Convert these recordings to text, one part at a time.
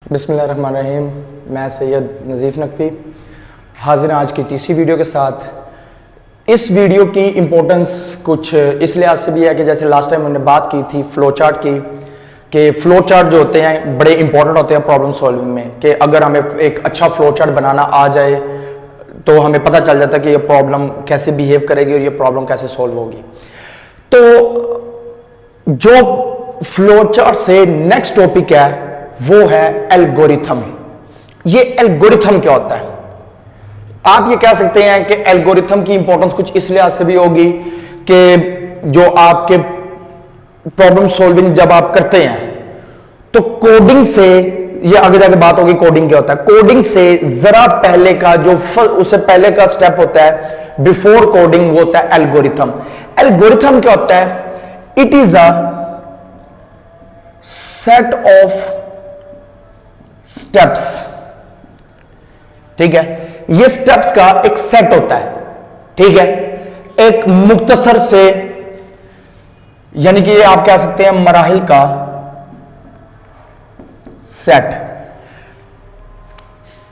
बिस्मिल्लाहिर्रहमानिर्रहीम। मैं सैयद नज़ीफ़ नकवी हाजिर आज की तीसरी वीडियो के साथ। इस वीडियो की इम्पोर्टेंस कुछ इस लिहाज से भी है कि जैसे लास्ट टाइम हमने बात की थी फ़्लो चार्ट की, कि फ़्लो चार्ट जो होते हैं बड़े इंपॉर्टेंट होते हैं प्रॉब्लम सॉल्विंग में, कि अगर हमें एक अच्छा फ़्लो चार्ट बनाना आ जाए तो हमें पता चल जाता है कि ये प्रॉब्लम कैसे बिहेव करेगी और ये प्रॉब्लम कैसे सॉल्व होगी। तो जो फ़्लो चार्ट से नेक्स्ट टॉपिक है वो है एल्गोरिथम। ये एल्गोरिथम क्या होता है? आप ये कह सकते हैं कि एल्गोरिथम की इंपॉर्टेंस कुछ इस लिहाज से भी होगी कि जो आपके प्रॉब्लम सॉल्विंग जब आप करते हैं तो कोडिंग से, ये आगे जाके बात होगी कोडिंग क्या होता है, कोडिंग से जरा पहले का जो उससे पहले का स्टेप होता है बिफोर कोडिंग, वो होता है एल्गोरिथम। एल्गोरिथम क्या होता है? It is a set of steps. ठीक है, ये स्टेप्स का एक सेट होता है। ठीक है, एक मुख्तसर से, यानी कि आप कह सकते हैं मराहिल का सेट।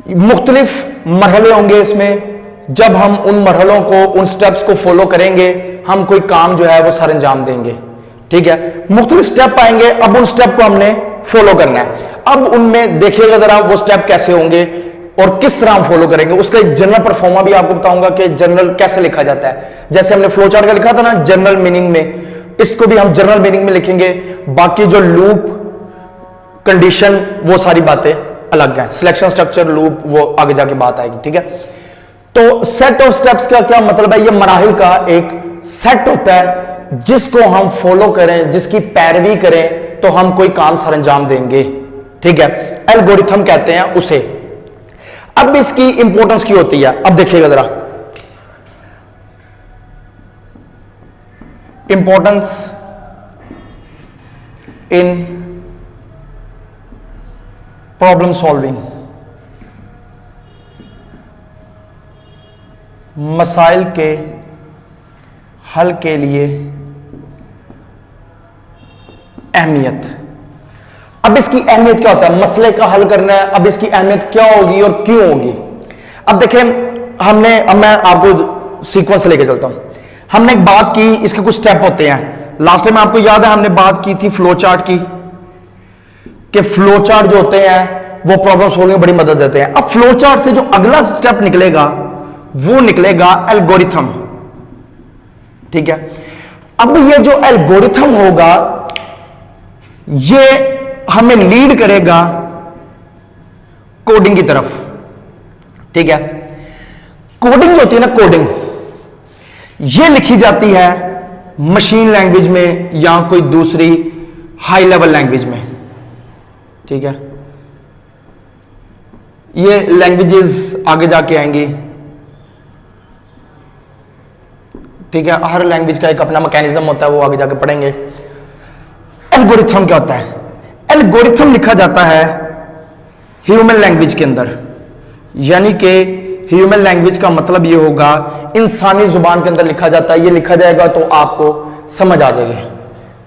मुख्तलिफ मरहले होंगे इसमें। जब हम उन मरहलों को, उन स्टेप्स को फॉलो करेंगे, हम कोई काम जो है वो सर अंजाम देंगे। ठीक है, मुख्तलिफ स्टेप आएंगे, अब उन स्टेप को हमने फॉलो करना है। अब उनमें देखिएगा जरा वो स्टेप कैसे होंगे और किस तरह हम फॉलो करेंगे। उसका एक जनरल परफॉर्मा भी आपको बताऊंगा कि जनरल कैसे लिखा जाता है। जैसे हमने फ्लो चार्ट का लिखा था ना जनरल मीनिंग में, इसको भी हम जनरल मीनिंग में लिखेंगे। बाकी जो लूप, कंडीशन, वो सारी बातें अलग हैं। सिलेक्शन, स्ट्रक्चर, लूप, वो आगे जाके बात आएगी। ठीक है, तो सेट ऑफ स्टेप्स का क्या मतलब है? ये मराहिल का एक सेट होता है जिसको हम फॉलो करें, जिसकी पैरवी करें तो हम कोई काम सर अंजाम देंगे। ठीक है, एल्गोरिथम कहते हैं उसे। अब इसकी इंपॉर्टेंस की होती है, अब देखिएगा जरा इंपॉर्टेंस इन प्रॉब्लम सॉल्विंग। मसाइल के हल के लिए अहमियत। अब इसकी अहमियत क्या होता है? मसले का हल करना है, अब इसकी अहमियत क्या होगी और क्यों होगी? अब देखें, अब मैं आपको सीक्वेंस से लेके चलता हूं। हमने एक बात की, इसके कुछ स्टेप होते हैं। लास्ट टाइम आपको याद है हमने बात की थी फ्लो चार्ट की, कि फ्लो चार्ट जो होते हैं वो प्रॉब्लम सॉल्विंग में बड़ी मदद देते हैं। अब फ्लो चार्ट से जो अगला स्टेप निकलेगा वो निकलेगा एल्गोरिथम। ठीक है, अब ये जो एल्गोरिथम होगा ये हमें लीड करेगा कोडिंग की तरफ। ठीक है, कोडिंग जो होती है ना, कोडिंग ये लिखी जाती है मशीन लैंग्वेज में या कोई दूसरी हाई लेवल लैंग्वेज में। ठीक है, ये लैंग्वेजेस आगे जाके आएंगी। ठीक है, हर लैंग्वेज का एक अपना मैकेनिज्म होता है, वो आगे जाके पढ़ेंगे। एल्गोरिथम क्या होता है? एल्गोरिथम लिखा जाता है ह्यूमन लैंग्वेज के अंदर, यानी कि ह्यूमन लैंग्वेज का मतलब ये होगा इंसानी जुबान के अंदर लिखा जाता है। ये लिखा जाएगा तो आपको समझ आ जाएगी।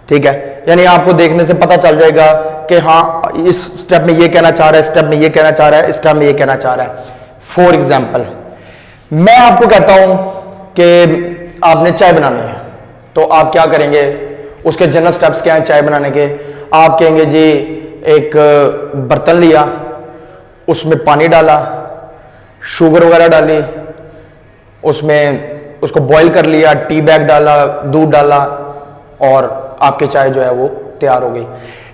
ठीक है, यानी आपको देखने से पता चल जाएगा कि हाँ इस स्टेप में ये कहना चाह रहा है, स्टेप में ये कहना चाह रहा है, स्टेप में ये कहना चाह रहा है। फॉर एग्जाम्पल, मैं आपको कहता हूं कि आपने चाय बनानी है, तो आप क्या करेंगे? उसके जनरल स्टेप्स क्या हैं चाय बनाने के? आप कहेंगे जी एक बर्तन लिया, उसमें पानी डाला, शुगर वगैरह डाली, उसमें उसको बॉईल कर लिया, टी बैग डाला, दूध डाला और आपकी चाय जो है वो तैयार हो गई।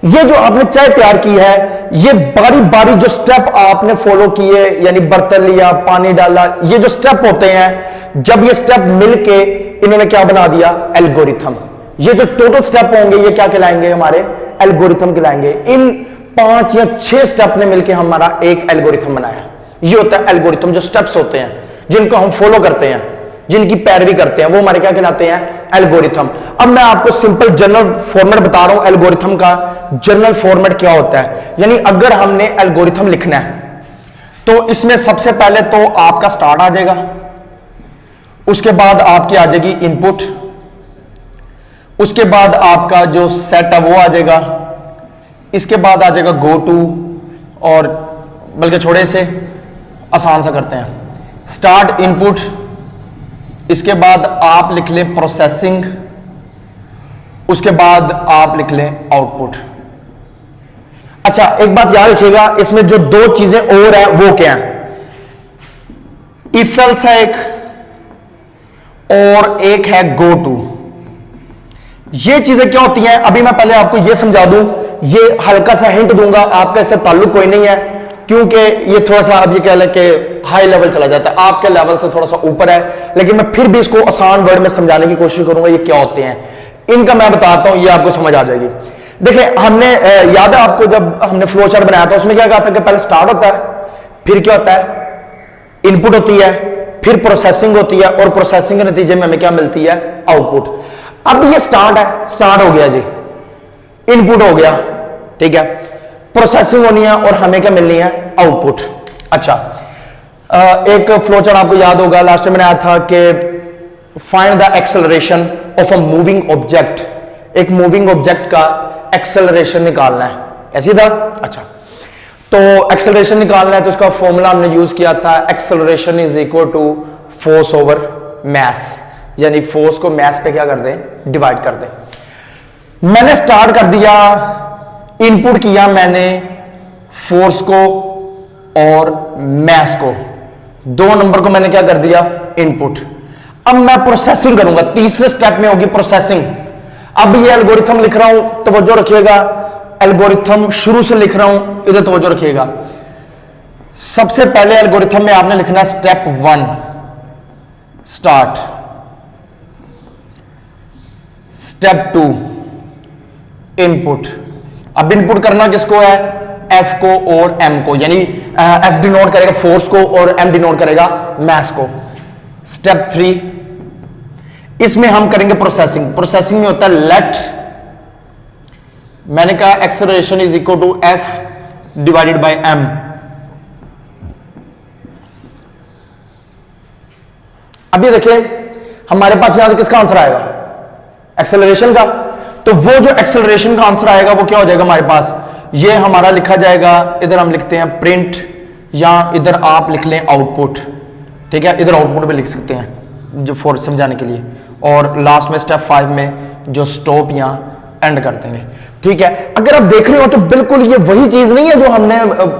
ये जो आपने चाय तैयार की है, ये बारी बारी जो स्टेप आपने फॉलो किए, यानी बर्तन लिया, पानी डाला, ये जो स्टेप होते हैं, जब ये स्टेप मिलके इन्होंने क्या बना दिया? एल्गोरिथम। ये जो टोटल स्टेप होंगे ये क्या कहलाएंगे? हमारे एल्गोरिथम कहलाएंगे। इन 5 या 6 स्टेप ने मिलकर हमारा एक एल्गोरिथम बनाया। ये होता है एल्गोरिथम। जो स्टेप्स होते हैं जिनको हम फॉलो करते हैं, जिनकी पैरवी करते हैं, वो हमारे क्या कहलाते हैं? एल्गोरिथम। अब मैं आपको सिंपल जनरल फॉर्मेट बता रहा हूं एल्गोरिथम का। जनरल फॉर्मेट क्या होता है? यानी अगर हमने एल्गोरिथम लिखना है तो इसमें सबसे पहले तो आपका स्टार्ट आ जाएगा, उसके बाद आपकी आ जाएगी इनपुट, उसके बाद आपका जो सेट है वो आ जाएगा, इसके बाद आ जाएगा गो टू, और बल्कि छोटे से आसान सा करते हैं। स्टार्ट इनपुट, इसके बाद आप लिख लें प्रोसेसिंग, उसके बाद आप लिख लें आउटपुट। अच्छा, एक बात याद रखिएगा, इसमें जो दो चीजें और है वो क्या है? इफ एल्स है एक, और एक है गो टू। ये चीजें क्या होती हैं अभी मैं पहले आपको ये समझा दूं, ये हल्का सा हिंट दूंगा, आपका इससे ताल्लुक कोई नहीं है, क्योंकि ये थोड़ा सा अब ये कह लें कि हाई लेवल चला जाता है, आपके लेवल से थोड़ा सा ऊपर है, लेकिन मैं फिर भी इसको आसान वर्ड में समझाने की कोशिश करूंगा ये क्या होते हैं। इनका मैं बताता हूं, ये आपको समझ आ जाएगी। देखिए, हमने याद है आपको जब हमने फ्लो चार्ट बनाया था, उसमें क्या कहा था कि पहले स्टार्ट होता है, फिर क्या होता है, इनपुट होती है, फिर प्रोसेसिंग होती है, और प्रोसेसिंग के नतीजे में हमें क्या मिलती है, आउटपुट। अब ये स्टार्ट है, स्टार्ट हो गया जी, इनपुट हो गया, ठीक है, प्रोसेसिंग होनी है और हमें क्या मिलनी है, आउटपुट। अच्छा, एक फ्लो चार्ट आपको याद होगा, लास्ट में आया था कि find the acceleration of a moving object, एक मूविंग ऑब्जेक्ट का एक्सेलरेशन निकालना है, ऐसी था। अच्छा, तो एक्सेलरेशन निकालना है तो उसका फॉर्मूला हमने यूज किया था, acceleration is equal to force over mass, यानी फोर्स को मैस पे क्या कर दें, डिवाइड कर दें। मैंने स्टार्ट कर दिया, इनपुट किया मैंने फोर्स को और मैस को, दो नंबर को मैंने क्या कर दिया, इनपुट। अब मैं प्रोसेसिंग करूंगा, तीसरे स्टेप में होगी प्रोसेसिंग। अब ये एल्गोरिथम लिख रहा हूं, तवज्जो रखिएगा, एल्गोरिथम शुरू से लिख रहा हूं, इधर तवज्जो रखिएगा। सबसे पहले एल्गोरिथम में आपने लिखना है स्टेप 1 स्टार्ट, स्टेप 2 इनपुट। अब इनपुट करना किसको है, एफ को और एम को, यानी एफ डिनोट करेगा फोर्स को और एम डिनोट करेगा मैस को। स्टेप 3 इसमें हम करेंगे प्रोसेसिंग। प्रोसेसिंग में होता है लेट, मैंने कहा acceleration is equal to F divided by M. अब ये देखिए हमारे पास यहां से किसका आंसर आएगा, एक्सेलरेशन का। तो वो जो एक्सेलरेशन का आंसर आएगा वो क्या हो जाएगा हमारे पास, ये हमारा लिखा जाएगा, इधर हम लिखते हैं प्रिंट, या इधर आप लिख लें आउटपुट, ठीक है, इधर आउटपुट भी लिख सकते हैं जो फॉर समझाने के लिए। और लास्ट में स्टेप 5 में जो स्टॉप या एंड कर देंगे, ठीक है। अगर आप देख रहे हो तो बिल्कुल ये वही चीज नहीं है जो हमने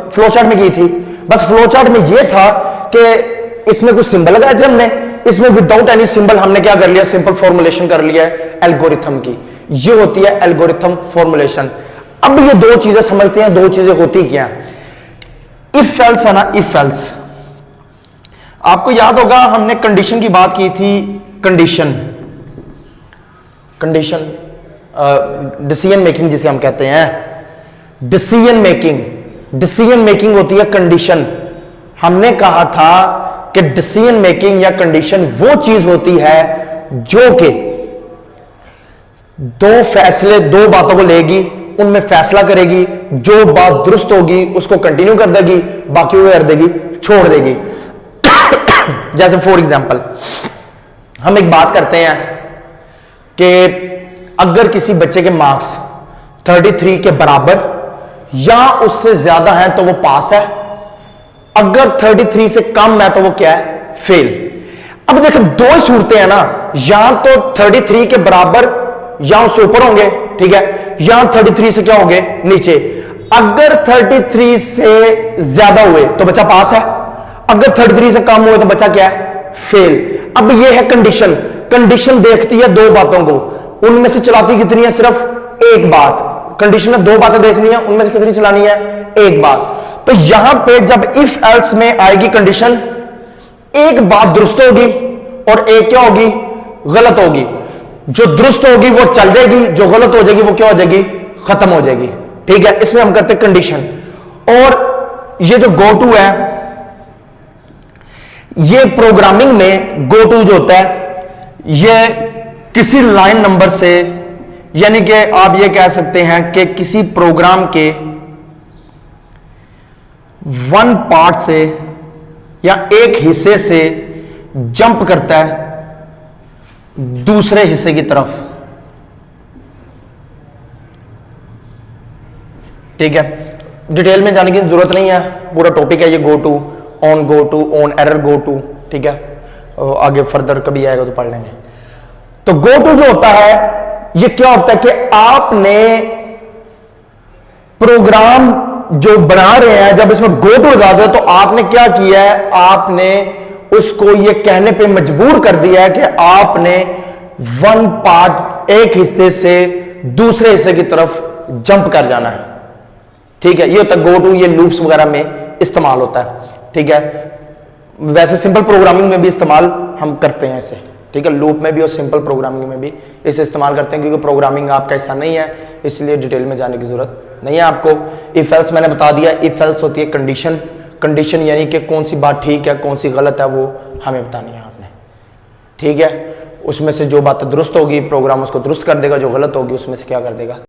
फ्लो चार्ट में की थी, बस फ्लो चार्ट में ये था कि इसमें कुछ सिंबल लगाए थे हमने, इसमें विदाउट एनी सिंबल हमने क्या कर लिया, सिंपल फॉर्मुलेशन कर लिया है एल्गोरिथम की। ये होती है एल्गोरिथम फॉर्मुलेशन। अब ये दो चीजें समझते हैं, दो चीजें होती क्या, इफ एल्स है ना, इफ एल्स। आपको याद होगा हमने कंडीशन की बात की थी, कंडीशन डिसीजन मेकिंग जिसे हम कहते हैं, डिसीजन मेकिंग होती है कंडीशन। हमने कहा था कि डिसीजन मेकिंग या कंडीशन वो चीज होती है जो कि दो बातों को लेगी, उनमें फैसला करेगी, जो बात दुरुस्त होगी उसको कंटिन्यू कर देगी, बाकी वो कर देगी, छोड़ देगी। जैसे फॉर एग्जांपल हम एक बात करते हैं कि अगर किसी बच्चे के मार्क्स 33 के बराबर या उससे ज्यादा हैं तो वो पास है, अगर 33 से कम है तो वो क्या है, फेल। अब देखो दो सूरतें हैं ना, या तो 33 के बराबर या उससे ऊपर होंगे, ठीक है, या 33 से क्या होंगे, नीचे। अगर 33 से ज्यादा हुए तो बच्चा पास है, अगर 33 से कम हुए तो बच्चा क्या है, फेल। अब ये है कंडीशन। कंडीशन देखती है दो बातों को, उनमें से चलाती कितनी है, सिर्फ एक बात। कंडीशन में दो बातें देखनी है, उनमें से कितनी चलानी है, एक बात। तो यहां पे जब इफ एल्स में आएगी कंडीशन, एक बात दुरुस्त होगी और एक क्या होगी, गलत होगी। जो दुरुस्त होगी वो चल जाएगी, जो गलत हो जाएगी वो क्या हो जाएगी, खत्म हो जाएगी, ठीक है। इसमें हम करते हैं कंडीशन। और ये जो गो टू है, ये प्रोग्रामिंग में गो टू जो होता है ये किसी लाइन नंबर से, यानी कि आप ये कह सकते हैं कि किसी प्रोग्राम के वन पार्ट से या एक हिस्से से जंप करता है दूसरे हिस्से की तरफ, ठीक है। डिटेल में जाने की जरूरत नहीं है, पूरा टॉपिक है ये go to, on error go to, ठीक है, आगे फर्दर कभी आएगा तो पढ़ लेंगे। तो गो टू जो होता है ये क्या होता है कि आपने प्रोग्राम जो बना रहे हैं जब इसमें गो टू लगा दो तो आपने क्या किया है, आपने उसको ये कहने पे मजबूर कर दिया है कि आपने वन पार्ट एक हिस्से से दूसरे हिस्से की तरफ जंप कर जाना है, ठीक है। ये होता है गो टू, ये लूप्स वगैरह में इस्तेमाल होता है, ठीक है। वैसे सिंपल प्रोग्रामिंग में भी इस्तेमाल हम करते हैं इसे, ठीक है, लूप में भी और सिंपल प्रोग्रामिंग में भी इसे इस्तेमाल करते हैं, क्योंकि प्रोग्रामिंग आपका हिस्सा नहीं है, इसलिए डिटेल में जाने की जरूरत नहीं है आपको। इफ एल्स मैंने बता दिया, इफ एल्स होती है कंडीशन, कंडीशन यानी कि कौन सी बात ठीक है कौन सी गलत है वो हमें बतानी है आपने, ठीक है। उसमें से जो बात दुरुस्त होगी प्रोग्राम उसको दुरुस्त कर देगा, जो गलत होगी उसमें से क्या कर देगा